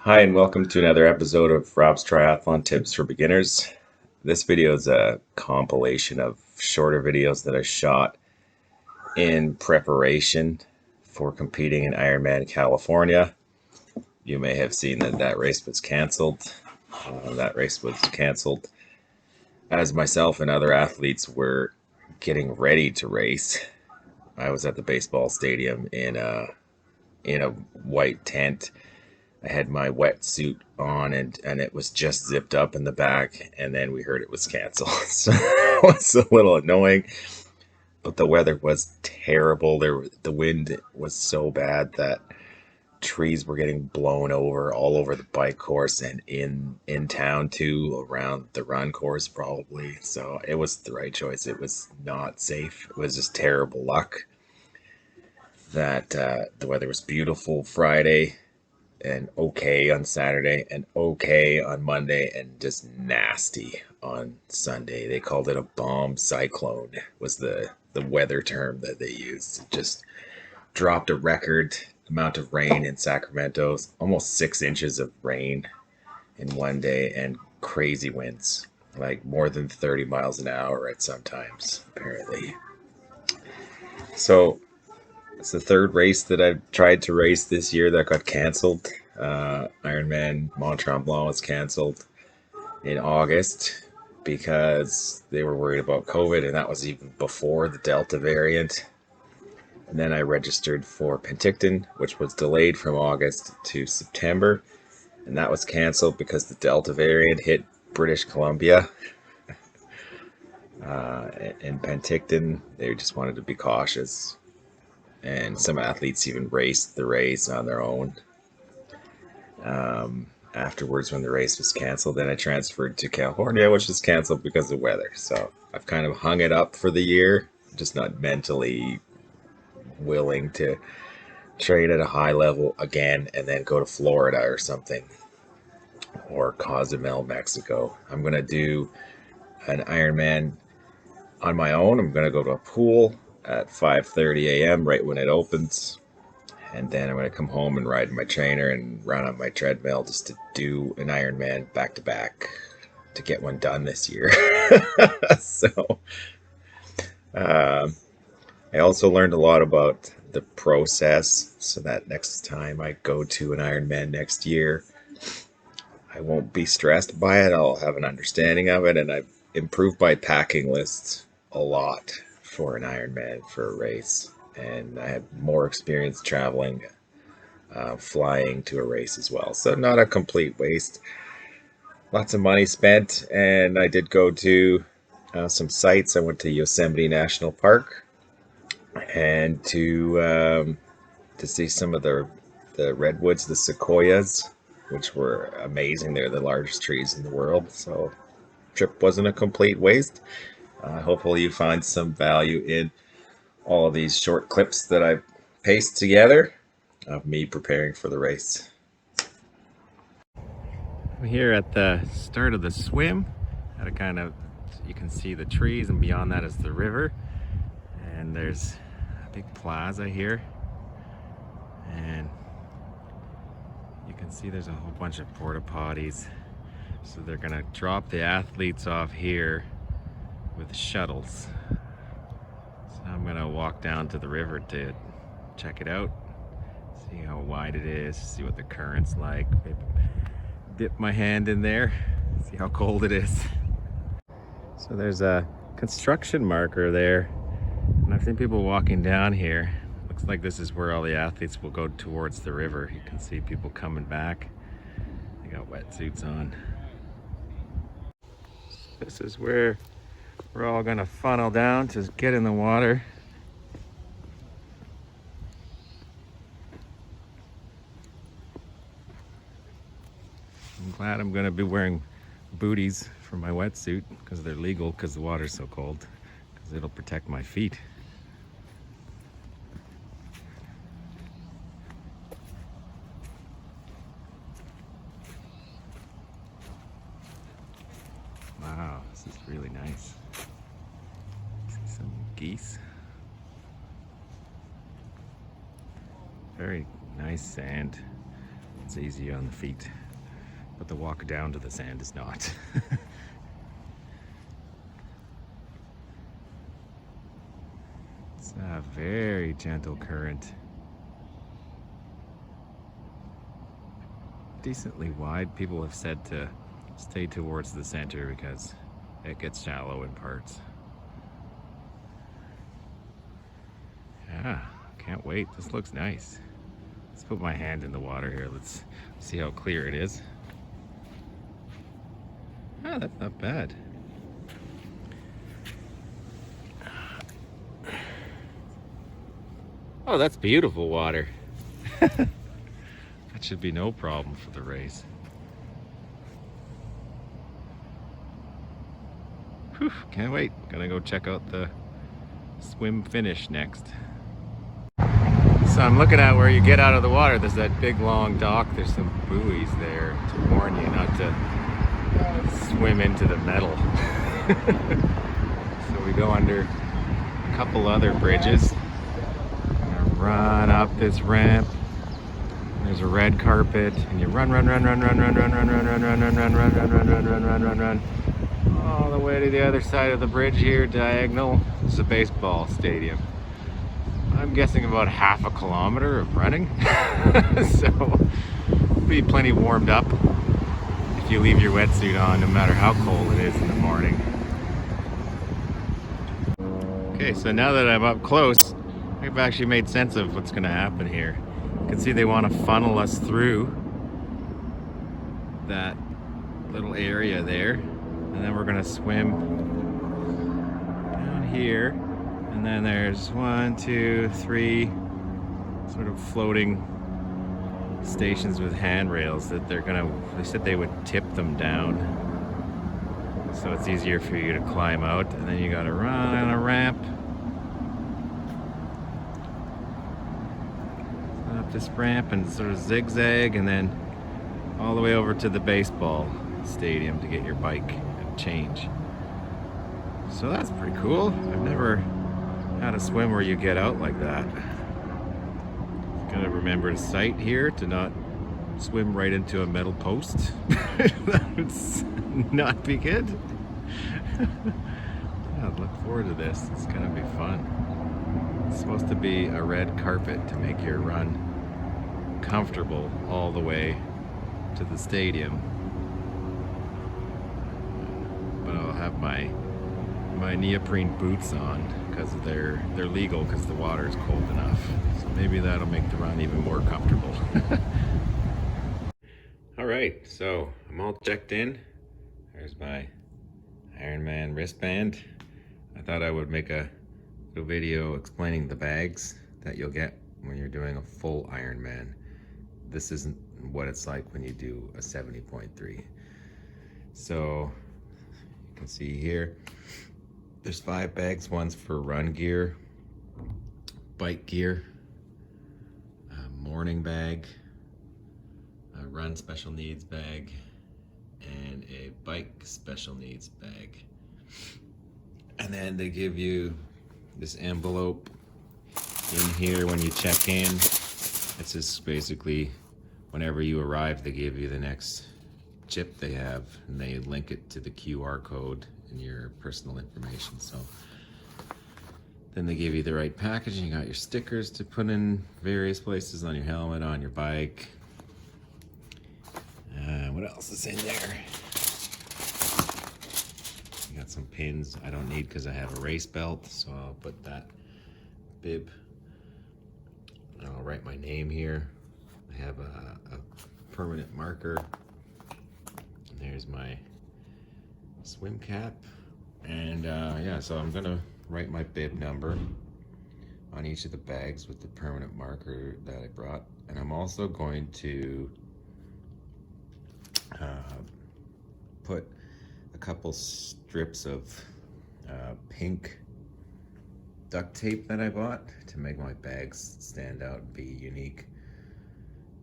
Hi, and welcome to another episode of Rob's Triathlon Tips for Beginners. This video is a compilation of shorter videos that I shot in preparation for competing in Ironman California. You may have seen that race was canceled. That race was canceled as myself and other athletes were getting ready to race. I was at the baseball stadium in a white tent. I had my wetsuit on and it was just zipped up in the back, and then we heard it was canceled. So it was a little annoying, but the weather was terrible. The wind was so bad that trees were getting blown over all over the bike course and in town too, around the run course probably. So it was the right choice. It was not safe. It was just terrible luck that the weather was beautiful Friday and okay on Saturday and okay on Monday and just nasty on Sunday. They called it a bomb cyclone was the weather term that they used. It just dropped a record amount of rain in Sacramento, almost 6 inches of rain in one day, and crazy winds, like more than 30 miles an hour at sometimes, apparently. So it's the third race that I've tried to race this year that got canceled. Ironman Mont Tremblant was canceled in August because they were worried about COVID, and that was even before the Delta variant. And then I registered for Penticton, which was delayed from August to September, and that was canceled because the Delta variant hit British Columbia. In Penticton, they just wanted to be cautious, and some athletes even raced the race on their own. Afterwards, when the race was canceled, then I transferred to California, which was canceled because of weather. So I've kind of hung it up for the year, just not mentally willing to train at a high level again and then go to Florida or something, or Cozumel, Mexico. I'm going to do an Ironman on my own. I'm going to go to a pool at 5:30 a.m. right when it opens. And then I'm going to come home and ride my trainer and run on my treadmill just to do an Ironman back to back to get one done this year. So I also learned a lot about the process so that next time I go to an Ironman next year, I won't be stressed by it. I'll have an understanding of it, and I've improved my packing list a lot for an Ironman, for a race. And I have more experience traveling, flying to a race as well. So not a complete waste. Lots of money spent, and I did go to some sites. I went to Yosemite National Park and to see some of the redwoods, the sequoias, which were amazing. They're the largest trees in the world. So trip wasn't a complete waste. Hopefully you find some value in all of these short clips that I've pasted together of me preparing for the race. I'm here at the start of the swim. At a kind of, you can see the trees, and beyond that is the river. And there's a big plaza here. And you can see there's a whole bunch of porta potties. So they're gonna drop the athletes off here with shuttles. So I'm gonna walk down to the river to check it out, see how wide it is, see what the current's like, maybe dip my hand in there, see how cold it is. So there's a construction marker there, and I've seen people walking down here. Looks like this is where all the athletes will go towards the river. You can see people coming back. They got wetsuits on. This is where we're all gonna funnel down to get in the water. I'm glad I'm gonna be wearing booties for my wetsuit because they're legal, because the water's so cold, because it'll protect my feet. Wow, this is really nice. See some geese. Very nice sand. It's easy on the feet, but the walk down to the sand is not. It's a very gentle current. Decently wide. People have said to stay towards the center because it gets shallow in parts. Yeah, can't wait. This looks nice. Let's put my hand in the water here. Let's see how clear it is. Ah, that's not bad. Oh, that's beautiful water. That should be no problem for the race. Whew, can't wait. Gonna go check out the swim finish next. So I'm looking at where you get out of the water. There's that big long dock. There's some buoys there to warn you not to swim into the metal. So we go under a couple other bridges. Run up this ramp. There's a red carpet, and you run, all the way to the other side of the bridge here, diagonal. It's a baseball stadium. I'm guessing about half a kilometer of running. So be plenty warmed up if you leave your wetsuit on, no matter how cold it is in the morning. Okay, so now that I'm up close, I've actually made sense of what's going to happen here. You can see they want to funnel us through that little area there, and then we're going to swim down here, and then there's 1, 2, 3 sort of floating stations with handrails that they said they would tip them down so it's easier for you to climb out, and then you got to run on a ramp up this ramp and sort of zigzag, and then all the way over to the baseball stadium to get your bike and change. So that's pretty cool. I've never had a swim where you get out like that. Gotta remember to sight here to not swim right into a metal post. That would not be good. I look forward to this. It's gonna be fun. It's supposed to be a red carpet to make your run comfortable all the way to the stadium. But I'll have my neoprene boots on because they're legal because the water is cold enough. So maybe that'll make the run even more comfortable. All right, so I'm all checked in. There's my Ironman wristband. I thought I would make a video explaining the bags that you'll get when you're doing a full Ironman. This isn't what it's like when you do a 70.3. So you can see here, there's 5 bags. One's for run gear, bike gear, a morning bag, a run special needs bag, and a bike special needs bag. And then they give you this envelope in here when you check in. It's just basically whenever you arrive, they give you the next chip they have, and they link it to the QR code and your personal information. So then they give you the right packaging. You got your stickers to put in various places on your helmet, on your bike. What else is in there? You got some pins I don't need because I have a race belt, so I'll put that bib. I'll write my name here. I have a permanent marker. And there's my swim cap. And yeah, so I'm gonna write my bib number on each of the bags with the permanent marker that I brought. And I'm also going to put a couple strips of pink duct tape that I bought to make my bags stand out and be unique.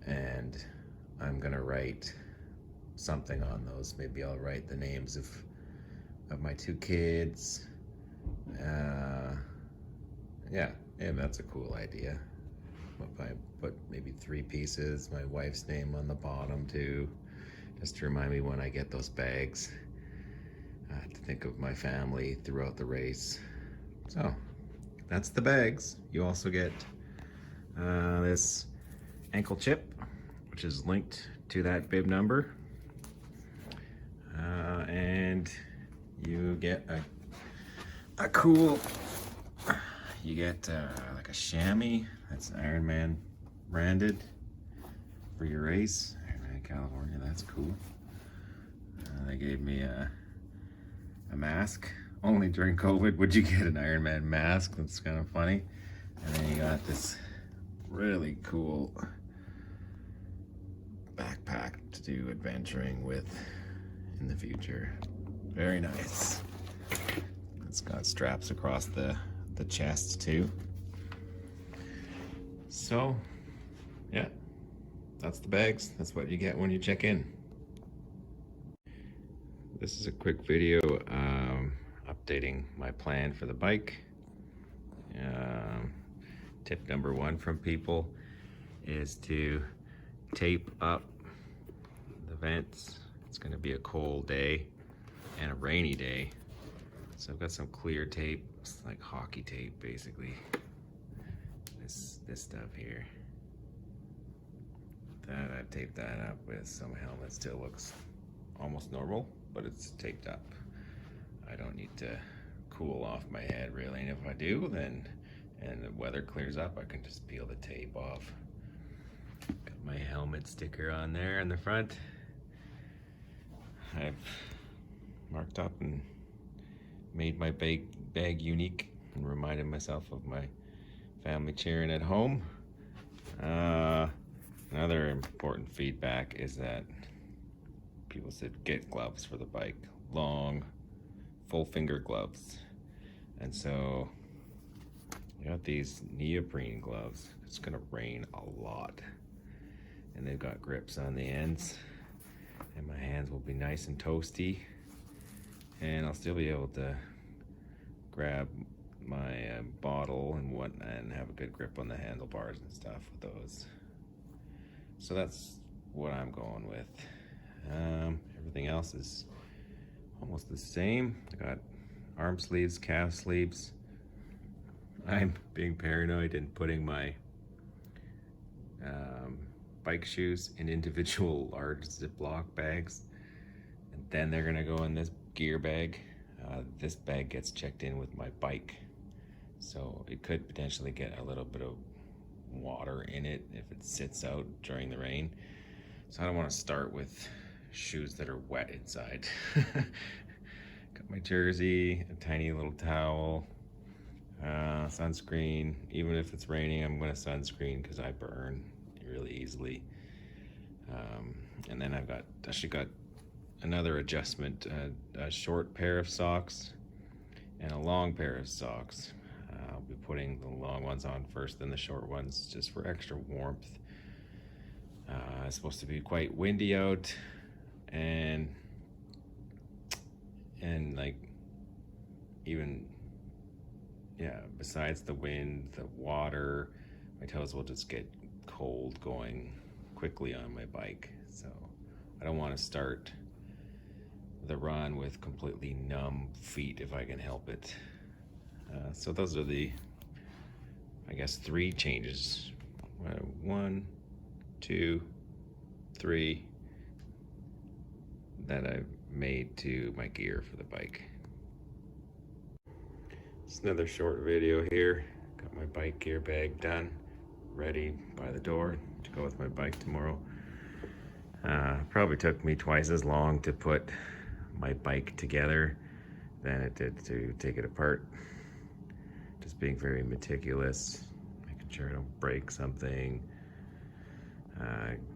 And I'm gonna write something on those. Maybe I'll write the names of my 2 kids. Yeah, that's a cool idea. if I put maybe 3 pieces, my wife's name on the bottom too, just to remind me when I get those bags to think of my family throughout the race. So that's the bags. You also get this ankle chip, which is linked to that bib number, and you get a cool, you get like a chamois that's Ironman branded for your race. Ironman California, that's cool. They gave me a mask. Only during COVID would you get an Ironman mask. That's kind of funny. And then you got this really cool backpack to do adventuring with in the future. Very nice. It's got straps across the chest too. So yeah, that's the bags. That's what you get when you check in. This is a quick video updating my plan for the bike. Tip number 1 from people is to tape up the vents. It's going to be a cold day and a rainy day, so I've got some clear tape. It's like hockey tape basically. This stuff here that I've taped that up with. Some helmet still looks almost normal, but it's taped up. I don't need to cool off my head really, and if I do, then and the weather clears up, I can just peel the tape off. Got my helmet sticker on there in the front. I've marked up and made my bag unique and reminded myself of my family cheering at home. Another important feedback is that people said get gloves for the bike, long, full finger gloves. And so I got these neoprene gloves. It's gonna rain a lot, and they've got grips on the ends, and my hands will be nice and toasty, and I'll still be able to grab my bottle and whatnot and have a good grip on the handlebars and stuff with those. So that's what I'm going with. Everything else is almost the same. I got arm sleeves, calf sleeves. I'm being paranoid and putting my bike shoes in individual large Ziploc bags, and then they're gonna go in this gear bag. This bag gets checked in with my bike, so it could potentially get a little bit of water in it if it sits out during the rain. So I don't want to start with shoes that are wet inside. Got my jersey, a tiny little towel, sunscreen. Even if it's raining, I'm going to sunscreen because I burn really easily. And then I've actually got another adjustment, a short pair of socks and a long pair of socks. I'll be putting the long ones on first, then the short ones, just for extra warmth. It's supposed to be quite windy out, and like, even, yeah, besides the wind, the water, my toes will just get cold going quickly on my bike. So I don't want to start the run with completely numb feet if I can help it. So those are the, I guess, 3 changes. 1, 2, 3 that I've made to my gear for the bike. It's another short video here. Got my bike gear bag done, ready by the door to go with my bike tomorrow. Probably took me twice as long to put my bike together than it did to take it apart. Just being very meticulous, making sure I don't break something,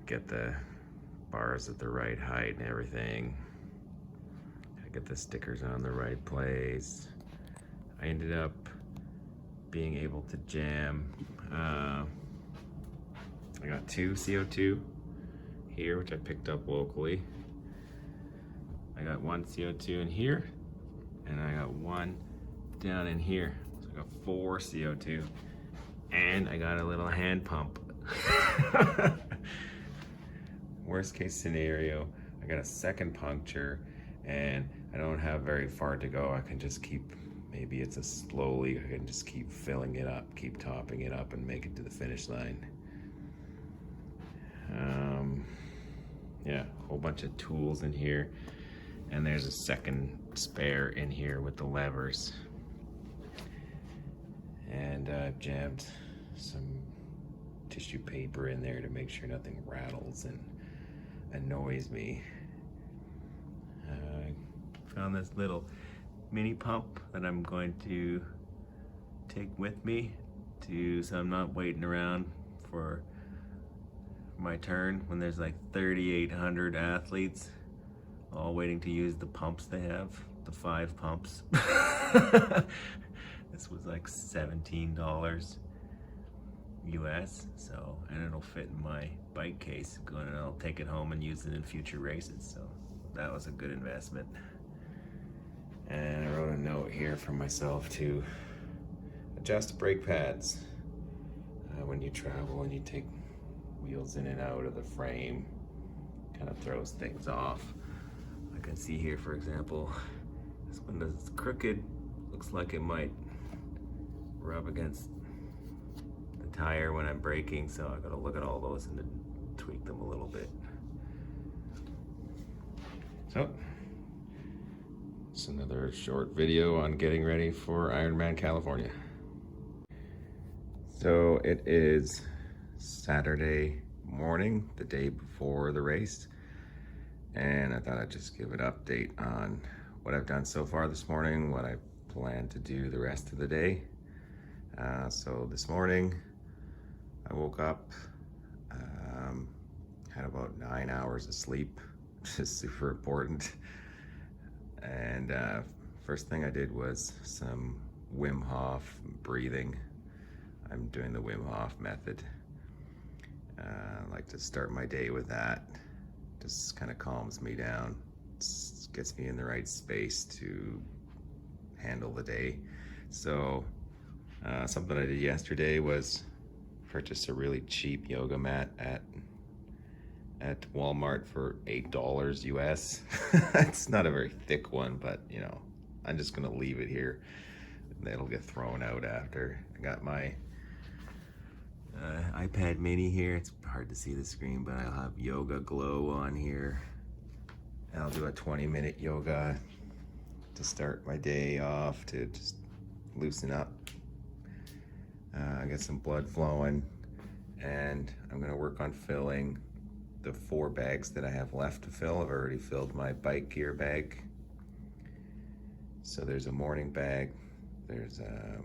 get the bars at the right height and everything. I get the stickers on the right place. I ended up being able to jam. I got 2 CO2 here, which I picked up locally. I got 1 CO2 in here, and I got 1 down in here. So I got 4 CO2. And I got a little hand pump. Worst case scenario, I got a second puncture and I don't have very far to go. I can just keep, maybe it's a slowly, I can just keep filling it up, keep topping it up and make it to the finish line. Yeah, a whole bunch of tools in here. And there's a second spare in here with the levers. And I've jammed some tissue paper in there to make sure nothing rattles and annoys me. Found this little mini pump that I'm going to take with me so I'm not waiting around for my turn when there's like 3,800 athletes all waiting to use the pumps they have, the 5 pumps. This was like $17 US, so, and it'll fit in my bike case, and I'll take it home and use it in future races, so that was a good investment. And I wrote a note here for myself to adjust brake pads when you travel and you take wheels in and out of the frame. Kind of throws things off. I can see here, for example, this one is crooked. Looks like it might rub against the tire when I'm braking, so I gotta look at all those and then tweak them a little bit. So, it's another short video on getting ready for Ironman California. So it is Saturday morning, the day before the race, and I thought I'd just give an update on what I've done so far this morning, what I plan to do the rest of the day. So this morning I woke up, had about 9 hours of sleep, which is super important. And first thing I did was some Wim Hof breathing. I'm doing the Wim Hof method. I like to start my day with that. Just kind of calms me down, gets me in the right space to handle the day. So something I did yesterday was purchase a really cheap yoga mat at Walmart for $8 US. It's not a very thick one, but you know, I'm just gonna leave it here. It'll get thrown out after. I got my iPad mini here. It's hard to see the screen, but I'll have Yoga Glow on here. And I'll do a 20-minute yoga to start my day off, to just loosen up, get some blood flowing, and I'm gonna work on filling the 4 bags that I have left to fill. I've already filled my bike gear bag. So there's a morning bag, there's a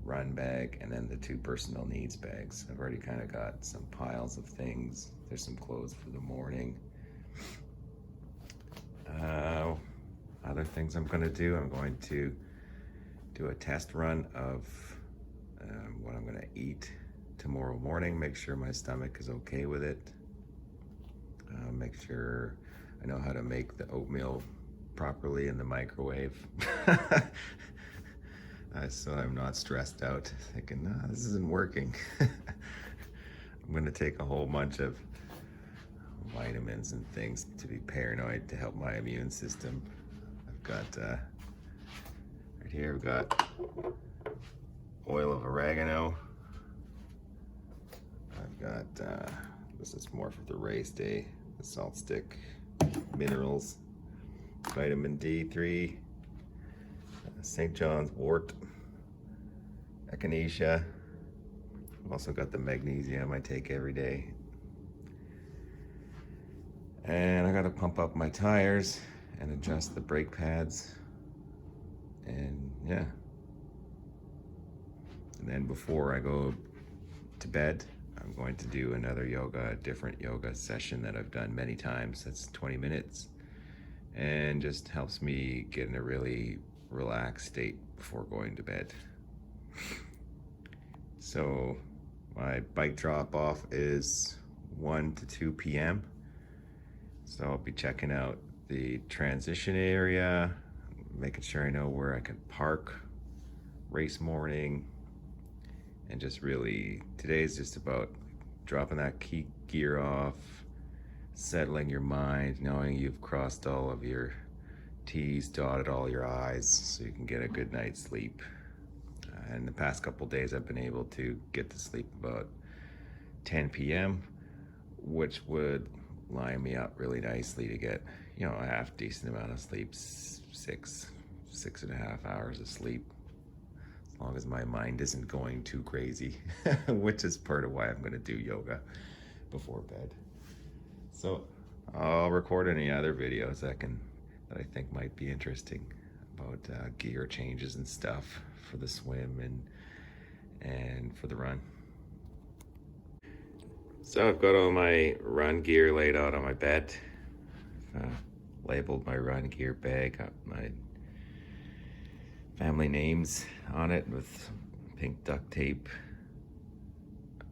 run bag, and then the 2 personal needs bags. I've already kind of got some piles of things. There's some clothes for the morning. Other things I'm going to do, I'm going to do a test run of what I'm going to eat tomorrow morning, make sure my stomach is okay with it, make sure I know how to make the oatmeal properly in the microwave. So I'm not stressed out thinking, nah, this isn't working. I'm going to take a whole bunch of vitamins and things to be paranoid to help my immune system. I've got right here, I've got oil of oregano. I've got this is more for the race day, the salt stick, minerals, vitamin D3, St. John's wort, echinacea. I've also got the magnesium I take every day. And I gotta pump up my tires and adjust the brake pads. And yeah. And then before I go to bed, I'm going to do another yoga, a different yoga session that I've done many times. That's 20 minutes. And just helps me get in a really relaxed state before going to bed. So my bike drop off is 1 to 2 p.m. So I'll be checking out the transition area, making sure I know where I can park race morning, and just really, today's just about dropping that key gear off, settling your mind, knowing you've crossed all of your T's, dotted all your I's, so you can get a good night's sleep. And the past couple days I've been able to get to sleep about 10 p.m., which would line me up really nicely to get, you know, a half decent amount of sleep, 6.5 hours of sleep, as long as my mind isn't going too crazy, which is part of why I'm going to do yoga before bed. So I'll record any other videos that I think might be interesting about gear changes and stuff for the swim and for the run. So I've got all my run gear laid out on my bed. I've labeled my run gear bag, got my family names on it with pink duct tape.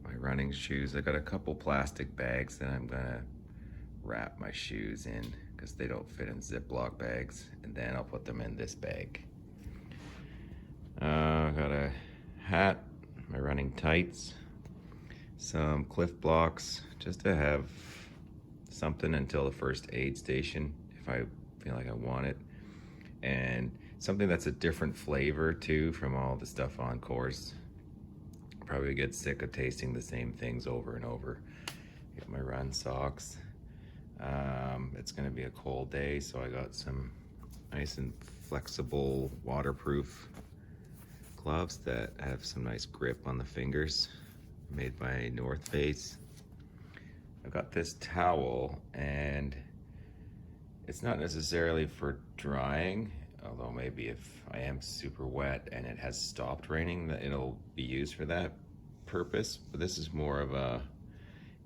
My running shoes, I got a couple plastic bags that I'm gonna wrap my shoes in because they don't fit in Ziploc bags, and then I'll put them in this bag. I got a hat, my running tights, some Cliff Blocks, just to have something until the first aid station if I feel like I want it, and something that's a different flavor too from all the stuff on course. Probably get sick of tasting the same things over and over. Get my run socks. It's gonna be a cold day, so I got some nice and flexible waterproof gloves that have some nice grip on the fingers, made by North Face. I've got this towel, and it's not necessarily for drying, although maybe if I am super wet and it has stopped raining, that it'll be used for that purpose. But this is more of a,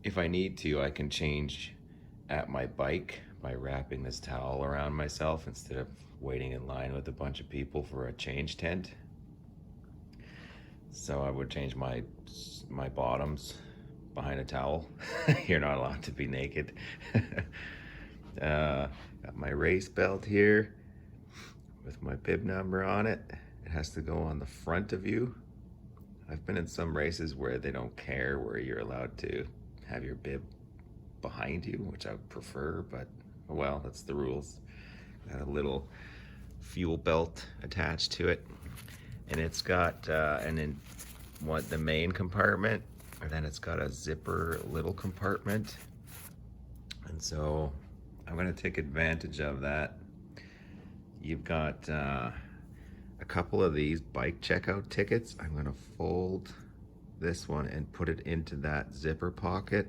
if I need to, I can change at my bike by wrapping this towel around myself instead of waiting in line with a bunch of people for a change tent. So I would change my bottoms behind a towel. You're not allowed to be naked. Got my race belt here with my bib number on it. It has to go on the front of you. I've been in some races where they don't care, where you're allowed to have your bib behind you, which I would prefer, but well, that's the rules. Got a little fuel belt attached to it, and it's got the main compartment, and then it's got a zipper little compartment, and so I'm going to take advantage of that. You've got a couple of these bike checkout tickets. I'm going to fold this one and put it into that zipper pocket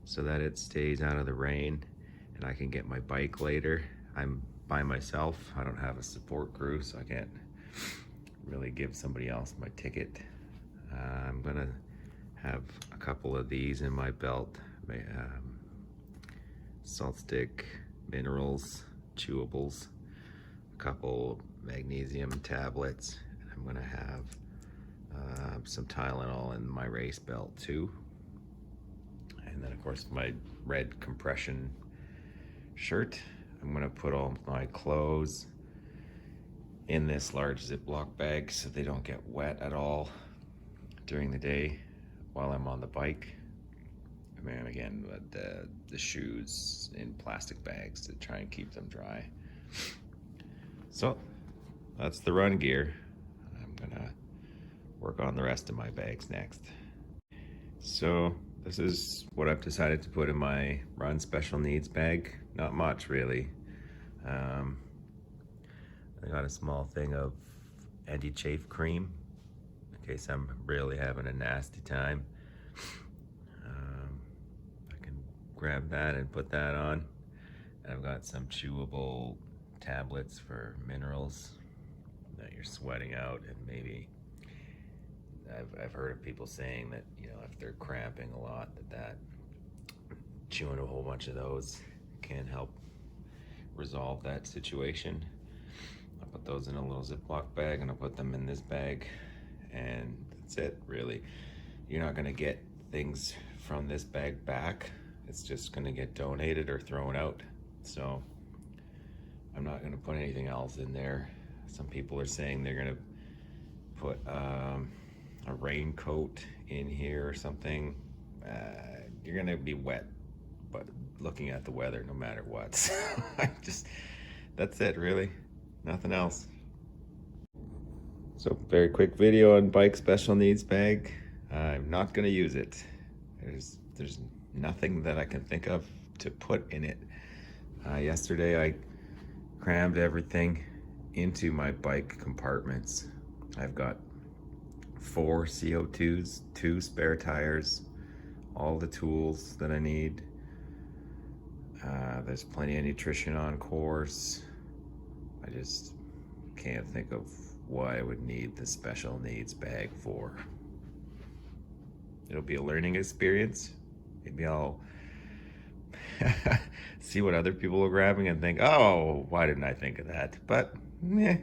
so that it stays out of the rain and I can get my bike later. I'm by myself. I don't have a support crew, so I can't really give somebody else my ticket. I'm gonna have a couple of these in my belt. Salt stick, minerals, chewables, a couple magnesium tablets, and I'm gonna have some Tylenol in my race belt too. And then of course my red compression shirt. I'm gonna put all my clothes in this large Ziploc bag so they don't get wet at all during the day while I'm on the bike. And then again, the shoes in plastic bags to try and keep them dry. So that's the run gear. I'm gonna work on the rest of my bags next. So this is what I've decided to put in my run special needs bag. Not much really. I got a small thing of anti-chafe cream in case I'm really having a nasty time. I can grab that and put that on. And I've got some chewable tablets for minerals that you're sweating out, and maybe I've heard of people saying that, you know, if they're cramping a lot, that chewing a whole bunch of those can help resolve that situation. I'll put those in a little Ziploc bag, and I'll put them in this bag, and that's it really. You're not gonna get things from this bag back. It's just gonna get donated or thrown out. So I'm not gonna put anything else in there. Some people are saying they're gonna put a raincoat in here or something, you're gonna be wet, but looking at the weather no matter what. So that's it really, nothing else. So very quick video on bike special needs bag. I'm not gonna use it. There's nothing that I can think of to put in it. Yesterday I crammed everything into my bike compartments. I've got 4 CO2s, 2 spare tires, all the tools that I need. There's plenty of nutrition on course. I just can't think of what I would need the special needs bag for. It'll be a learning experience. Maybe I'll see what other people are grabbing and think, oh, why didn't I think of that? But we'll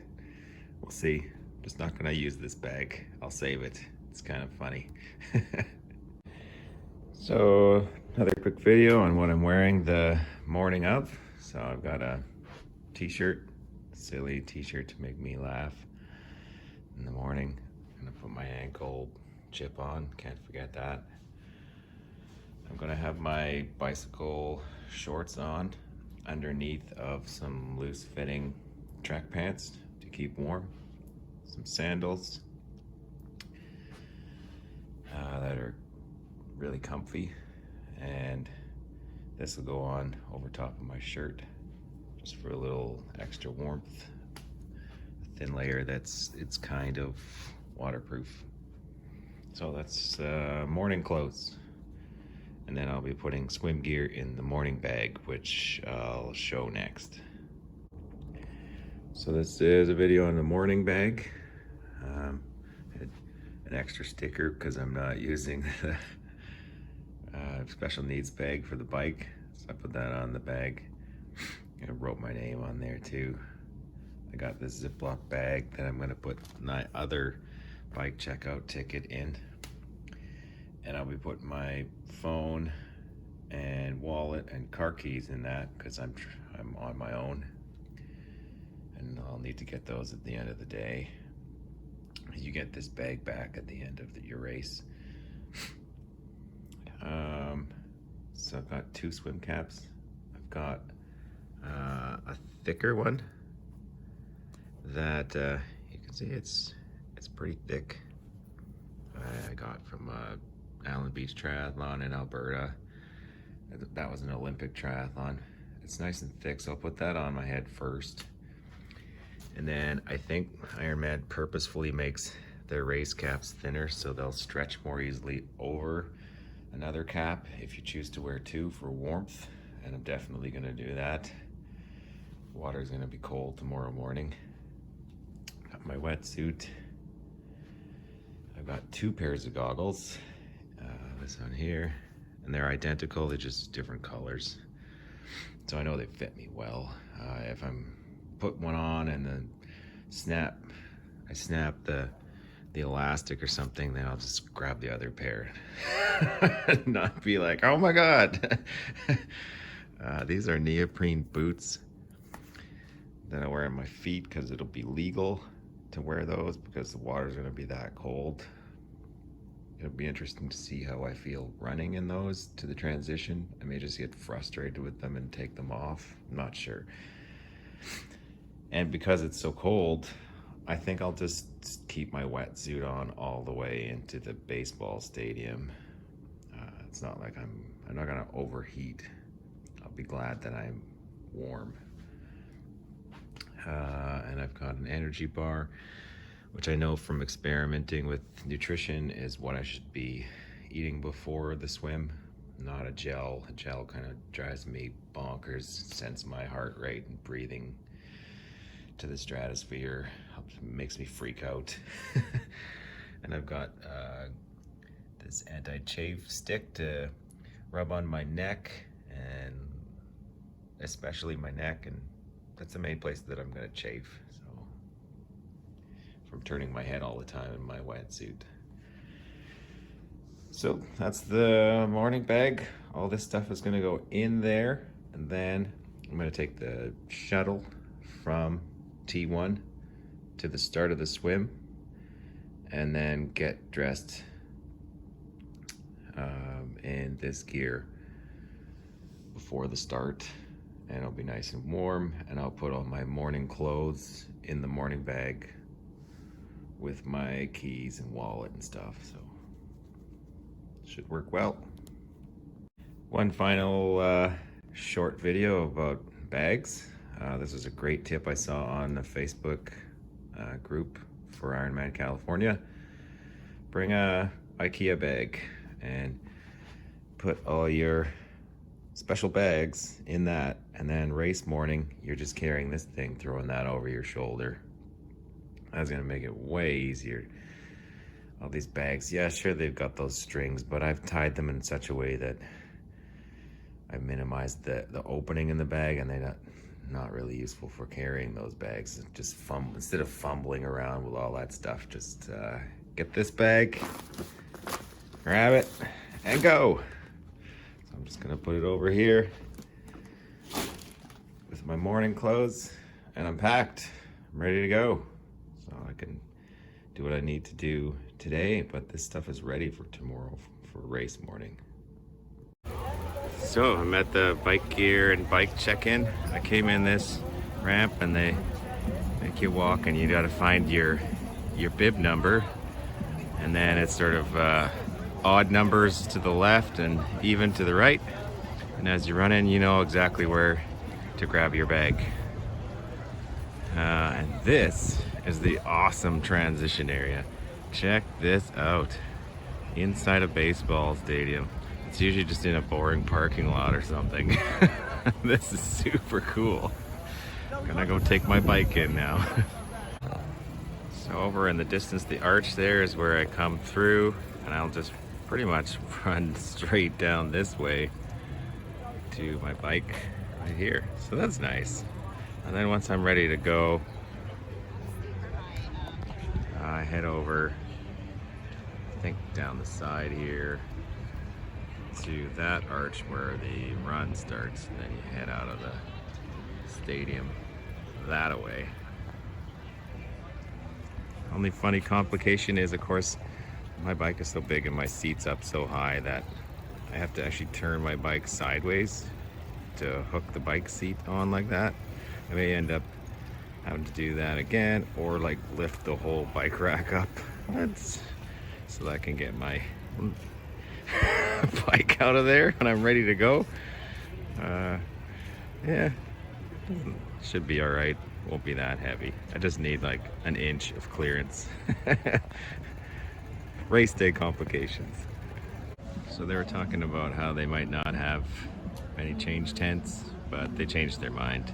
see. Just not gonna use this bag. I'll save it. It's kind of funny. So another quick video on what I'm wearing the morning of. So I've got a t-shirt, silly t-shirt to make me laugh in the morning. I'm gonna put my ankle chip on, can't forget that. I'm gonna have my bicycle shorts on underneath of some loose fitting track pants to keep warm. Some sandals that are really comfy, and this will go on over top of my shirt just for a little extra warmth. A thin layer it's kind of waterproof. So that's morning clothes, and then I'll be putting swim gear in the morning bag, which I'll show next. So this is a video on the morning bag. An extra sticker because I'm not using the special needs bag for the bike, so I put that on the bag. I wrote my name on there too. I got this Ziploc bag that I'm going to put my other bike checkout ticket in, and I'll be putting my phone and wallet and car keys in that because I'm on my own, and I'll need to get those at the end of the day. You get this bag back at the end of your race. So I've got 2 swim caps. I've got a thicker one that you can see it's pretty thick. I got from Allen Beach Triathlon in Alberta. That was an Olympic triathlon. It's nice and thick, so I'll put that on my head first. And then I think Ironman purposefully makes their race caps thinner so they'll stretch more easily over another cap if you choose to wear 2 for warmth, and I'm definitely gonna do that. Water's gonna be cold tomorrow morning. Got my wetsuit. I've got 2 pairs of goggles. This one here, and they're identical, they're just different colors. So I know they fit me well. If I'm put one on and then I snap the elastic or something, then I'll just grab the other pair. Not be like, oh my God. These are neoprene boots that I wear on my feet because it'll be legal to wear those because the water's gonna be that cold. It'll be interesting to see how I feel running in those to the transition. I may just get frustrated with them and take them off. I'm not sure. And because it's so cold, I think I'll just keep my wetsuit on all the way into the baseball stadium. It's not like I'm not gonna overheat. I'll be glad that I'm warm. And I've got an energy bar, which I know from experimenting with nutrition is what I should be eating before the swim, not a gel. A gel kind of drives me bonkers, sends my heart rate and breathing to the stratosphere, makes me freak out. And I've got this anti-chafe stick to rub on my neck, and especially my neck, and that's the main place that I'm gonna chafe, so from turning my head all the time in my wetsuit. So that's the morning bag. All this stuff is gonna go in there, and then I'm gonna take the shuttle from T1 to the start of the swim, and then get dressed in this gear before the start, and it'll be nice and warm, and I'll put all my morning clothes in the morning bag with my keys and wallet and stuff, so should work well. One final short video about bags. This is a great tip I saw on the Facebook group for Ironman California. Bring a IKEA bag and put all your special bags in that, and then race morning you're just carrying this thing, throwing that over your shoulder. That's gonna make it way easier. All these bags, yeah, sure, they've got those strings, but I've tied them in such a way that I minimized the opening in the bag, and they're not really useful for carrying those bags. Just instead of fumbling around with all that stuff, just get this bag, grab it, and go. So I'm just gonna put it over here with my morning clothes, and I'm packed. I'm ready to go. So I can do what I need to do today, but this stuff is ready for tomorrow for race morning. So I'm at the bike gear and bike check-in. I came in this ramp and they make you walk, and you gotta find your bib number, and then it's sort of odd numbers to the left and even to the right, and as you run in you know exactly where to grab your bag. And this is the awesome transition area. Check this out. Inside a baseball stadium. It's usually just in a boring parking lot or something. This is super cool. I'm gonna go take my bike in now. So over in the distance, the arch there is where I come through, and I'll just pretty much run straight down this way to my bike right here. So that's nice. And then once I'm ready to go, I head over, I think down the side here to that arch where the run starts, and then you head out of the stadium that away. Only funny complication is, of course, my bike is so big and my seat's up so high that I have to actually turn my bike sideways to hook the bike seat on like that. I may end up having to do that again, or like lift the whole bike rack up. So that I can get my bike out of there and I'm ready to go. Yeah, should be all right. Won't be that heavy. I just need like an inch of clearance. Race day complications. So they were talking about how they might not have any change tents, but they changed their mind.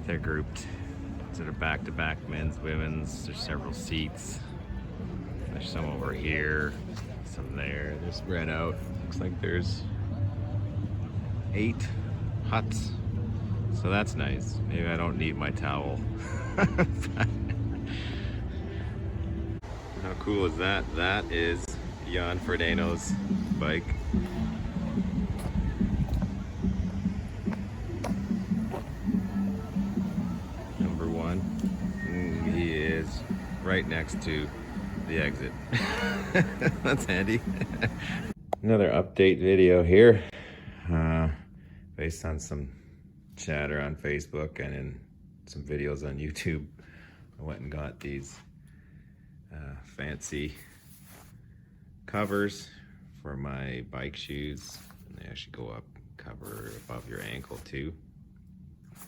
They're grouped sort of back-to-back, men's, women's. There's several seats. There's some over here, some there. They're spread out. Looks like there's 8 huts. So that's nice. Maybe I don't need my towel. How cool is that? That is Jan Frodeno's bike. Number 1. He is right next to the exit. That's handy. Another update video here, based on some chatter on Facebook and in some videos on YouTube. I went and got these fancy covers for my bike shoes, and they actually go up, cover above your ankle too.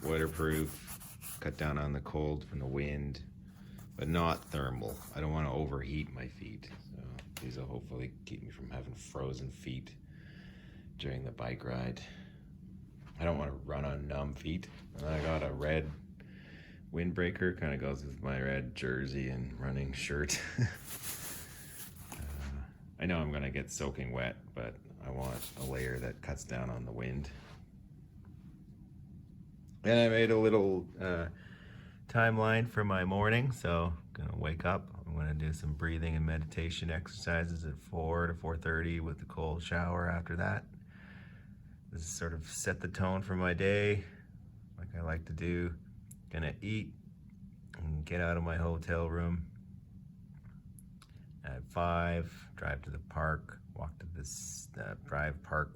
Waterproof, cut down on the cold from the wind, but not thermal. I don't want to overheat my feet, so these will hopefully keep me from having frozen feet during the bike ride. I don't want to run on numb feet. And I got a red windbreaker, kind of goes with my red jersey and running shirt. I know I'm gonna get soaking wet, but I want a layer that cuts down on the wind. And I made a little timeline for my morning. So I'm gonna wake up, I'm gonna do some breathing and meditation exercises at 4 to 4:30 with a cold shower after that. This is sort of set the tone for my day, like I like to do. Gonna eat and get out of my hotel room. at 5, drive to the park, walk to this,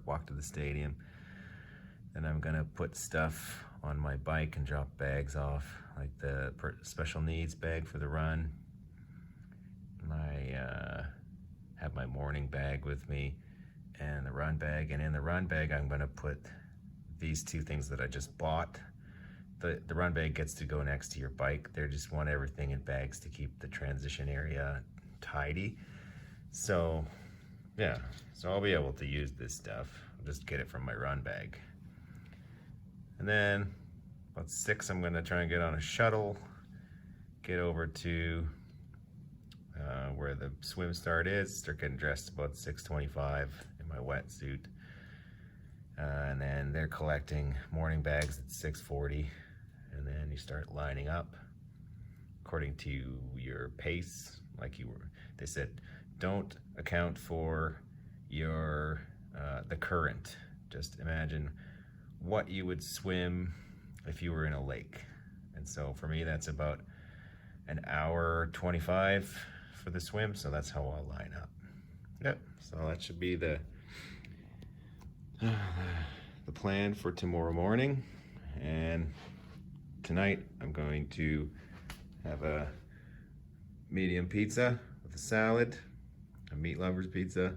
walk to the stadium. Then I'm gonna put stuff on my bike and drop bags off, like the special needs bag for the run. Have my morning bag with me and the run bag. And in the run bag, I'm gonna put these 2 things that I just bought. The run bag gets to go next to your bike. They just want everything in bags to keep the transition area tidy. So yeah, so I'll be able to use this stuff. I'll just get it from my run bag. And then about 6, I'm gonna try and get on a shuttle, get over to where the swim start is, start getting dressed about 6:25 in my wetsuit. And then they're collecting morning bags at 6:40, and then you start lining up according to your pace. Like they said, don't account for your the current. Just imagine what you would swim if you were in a lake. And so for me, that's about an hour 25 for the swim, so that's how I'll line up. Yep, so that should be the plan for tomorrow morning. And tonight I'm going to have a medium pizza with a salad, a meat lover's pizza,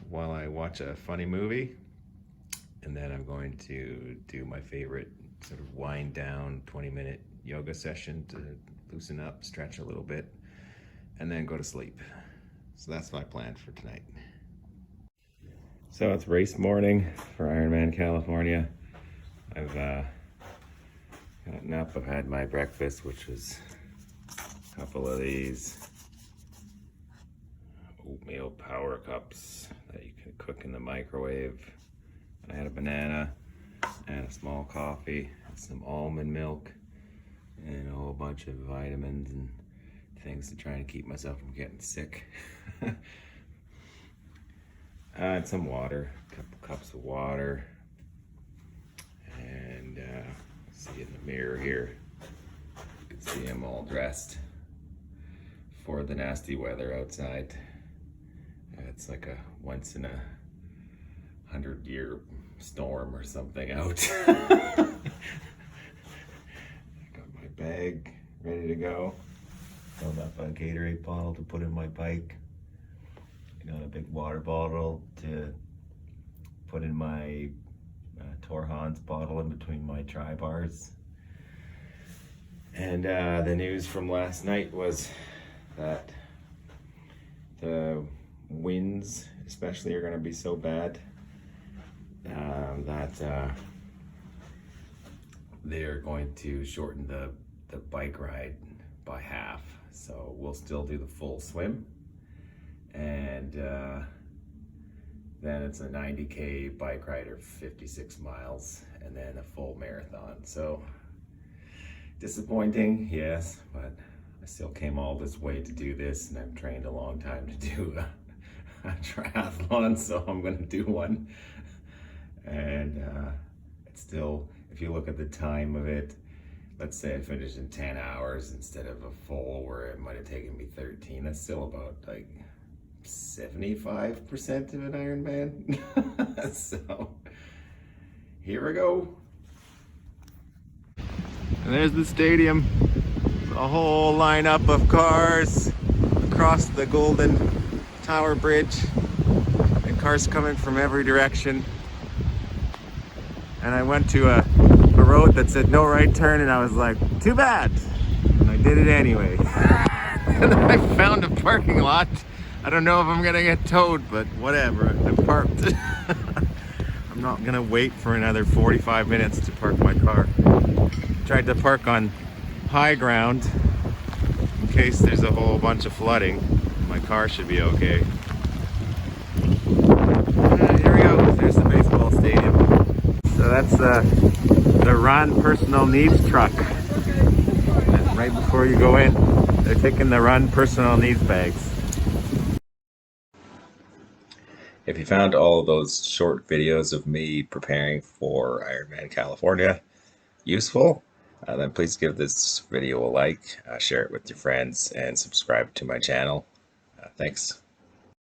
while I watch a funny movie. And then I'm going to do my favorite sort of wind down 20-minute yoga session to loosen up, stretch a little bit, and then go to sleep. So that's my plan for tonight. So it's race morning for Ironman California. I've gotten up, I've had my breakfast, which was a couple of these oatmeal power cups that you can cook in the microwave. I had a banana and a small coffee and some almond milk and a whole bunch of vitamins and things to try and keep myself from getting sick. And some water, a couple cups of water. And see in the mirror here, you can see I'm all dressed for the nasty weather outside. It's like a once in a 100-year storm or something out. I got my bag ready to go. Filled up a Gatorade bottle to put in my bike. I got a big water bottle to put in my Torhans bottle in between my tri bars. And the news from last night was that the winds especially are going to be so bad that they're going to shorten the bike ride by half. So we'll still do the full swim, and then it's a 90K bike ride or 56 miles, and then a full marathon. So disappointing, yes, but I still came all this way to do this, and I've trained a long time to do a triathlon, so I'm gonna do one. And it's still, if you look at the time of it, let's say I finished in 10 hours instead of a full where it might have taken me 13. That's still about like 75% of an Ironman. So here we go. And there's the stadium. A whole lineup of cars across the Golden Tower Bridge, and cars coming from every direction. And I went to a road that said no right turn, and I was like, too bad. And I did it anyway. And I found a parking lot. I don't know if I'm gonna get towed, but whatever. I parked. I'm not gonna wait for another 45 minutes to park my car. Tried to park on high ground in case there's a whole bunch of flooding. My car should be okay. Here we go. There's the baseball stadium. So that's the Run Personal Needs truck. And right before you go in, they're taking the Run Personal Needs bags. If you found all of those short videos of me preparing for Ironman California useful, then please give this video a like, share it with your friends, and subscribe to my channel. Thanks.